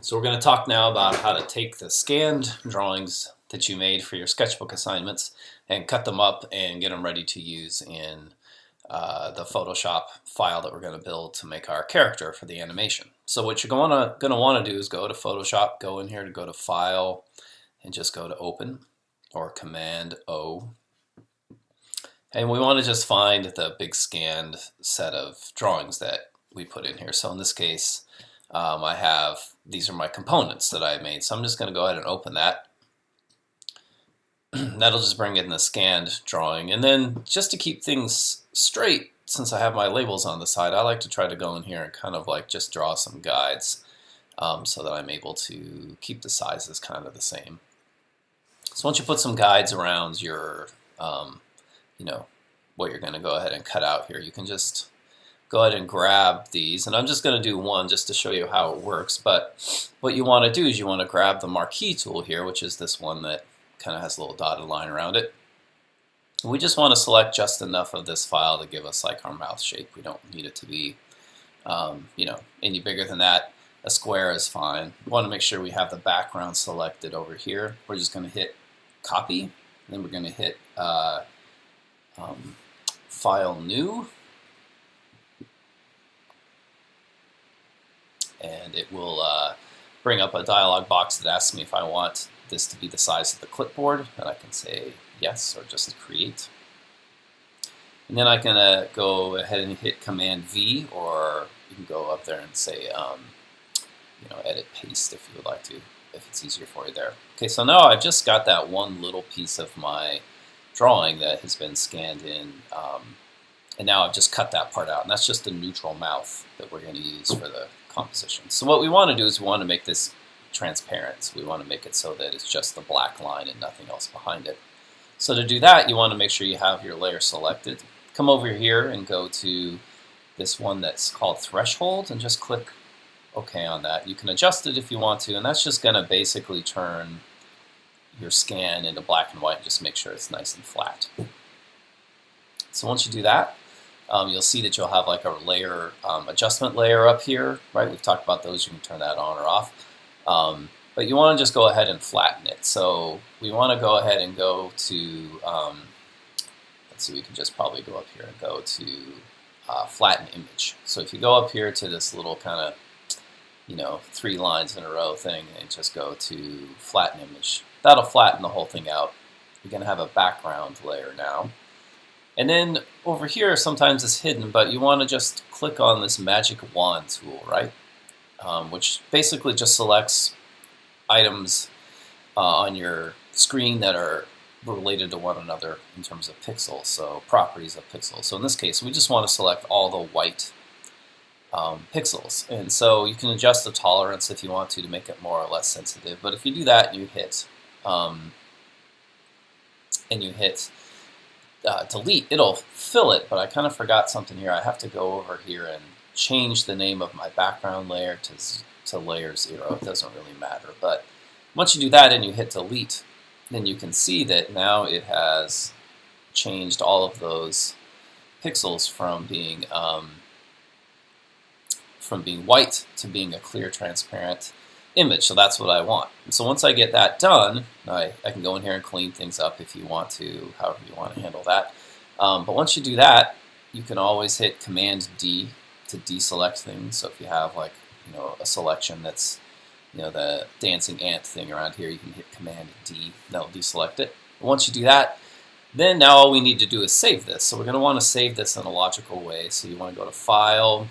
So we're going to talk now about how to take the scanned drawings that you made for your sketchbook assignments and cut them up and get them ready to use in the Photoshop file that we're going to build to make our character for the animation. So what you're going to want to do is go to Photoshop, go in here to go to File, and just go to Open or Command O. And we want to just find the big scanned set of drawings that we put in here. So in this case, these are my components that I made. So I'm just going to go ahead and open that. That'll just bring in the scanned drawing. And then just to keep things straight, since I have my labels on the side, I like to try to go in here and kind of like just draw some guides so that I'm able to keep the sizes kind of the same. So once you put some guides around your, what you're going to go ahead and cut out here, you can just go ahead and grab these. And I'm just going to do one just to show you how it works. But what you want to do is you want to grab the marquee tool here, which is this one that kind of has a little dotted line around it. And we just want to select just enough of this file to give us like our mouth shape. We don't need it to be, any bigger than that. A square is fine. We want to make sure we have the background selected over here. We're just going to hit copy, and then we're going to hit File New, and it will bring up a dialog box that asks me if I want this to be the size of the clipboard, and I can say yes or just create. And then I can go ahead and hit Command V, or you can go up there and say edit paste if you would like to, if it's easier for you there. Okay, so now I've just got that one little piece of my drawing that has been scanned in, and now I've just cut that part out, and that's just the neutral mouth that we're going to use for the composition. So what we want to do is we want to make this transparent. So we want to make it so that it's just the black line and nothing else behind it. So to do that, you want to make sure you have your layer selected. Come over here and go to this one that's called Threshold and just click OK on that. You can adjust it if you want to, and that's just going to basically turn your scan into black and white and just make sure it's nice and flat. So once you do that, you'll see that you'll have like a layer adjustment layer up here, right? We've talked about those. You can turn that on or off. But you want to just go ahead and flatten it. So we want to go ahead and go to, let's see, we can just probably go up here and go to flatten image. So if you go up here to this little kind of, 3 lines in a row thing and just go to flatten image, that'll flatten the whole thing out. You're going to have a background layer now. And then over here, sometimes it's hidden, but you want to just click on this magic wand tool, right? Which basically just selects items on your screen that are related to one another in terms of pixels, so properties of pixels. So in this case, we just want to select all the white pixels. And so you can adjust the tolerance if you want to make it more or less sensitive. But if you do that and you hit delete, it'll fill it, but I kind of forgot something here. I have to go over here and change the name of my background layer to layer 0. It doesn't really matter, but once you do that and you hit delete, then you can see that now it has changed all of those pixels from being white to being a clear, transparent image. So that's what I want. And so once I get that done, I can go in here and clean things up if you want to, however you want to handle that. But once you do that, you can always hit Command D to deselect things. So if you have like a selection that's the dancing ant thing around here, you can hit Command D. That'll deselect it. And once you do that, then now all we need to do is save this. So we're going to want to save this in a logical way. So you want to go to File,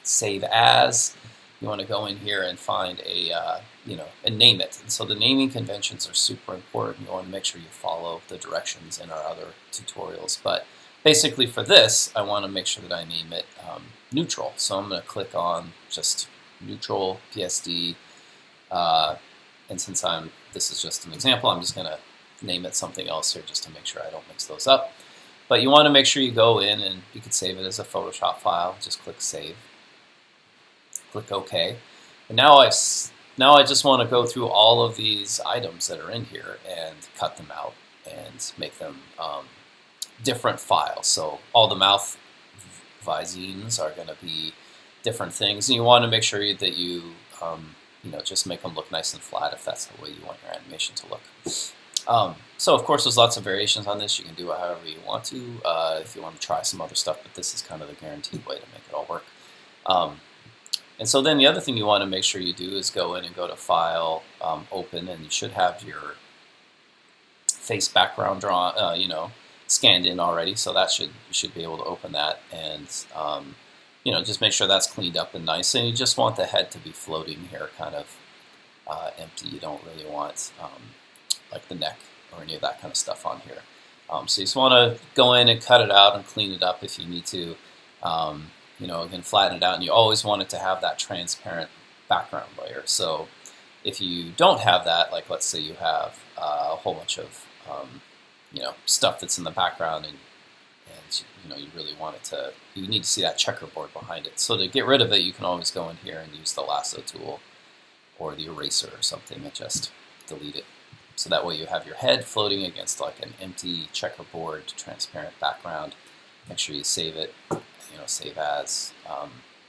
Save As. You want to go in here and find and name it. And so the naming conventions are super important. You want to make sure you follow the directions in our other tutorials. But basically for this, I want to make sure that I name it neutral. So I'm going to click on just neutral PSD. And since this is just an example, I'm just going to name it something else here just to make sure I don't mix those up. But you want to make sure you go in and you can save it as a Photoshop file. Just click Save. Click OK. And now I just want to go through all of these items that are in here and cut them out and make them different files. So all the mouth visines are going to be different things, and you want to make sure that you just make them look nice and flat if that's the way you want your animation to look. So of course there's lots of variations on this. You can do it however you want to if you want to try some other stuff, but this is kind of the guaranteed way to make it all work. And so then the other thing you want to make sure you do is go in and go to File, Open, and you should have your face background drawn, scanned in already. So that you should be able to open that, and just make sure that's cleaned up and nice. And you just want the head to be floating here, kind of empty. You don't really want like the neck or any of that kind of stuff on here. So you just want to go in and cut it out and clean it up if you need to. Again, flatten it out, and you always want it to have that transparent background layer. So if you don't have that, like let's say you have a whole bunch of stuff that's in the background, and you really want it to, you need to see that checkerboard behind it. So to get rid of it, you can always go in here and use the lasso tool or the eraser or something and just delete it. So that way you have your head floating against like an empty checkerboard transparent background. Make sure you save it. Save as.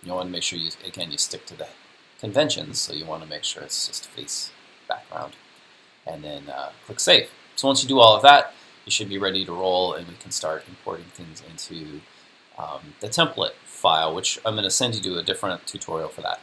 You want to make sure you stick to the conventions, so you want to make sure it's just face background, and then click Save. So once you do all of that, you should be ready to roll, and we can start importing things into the template file, which I'm going to send you to a different tutorial for that.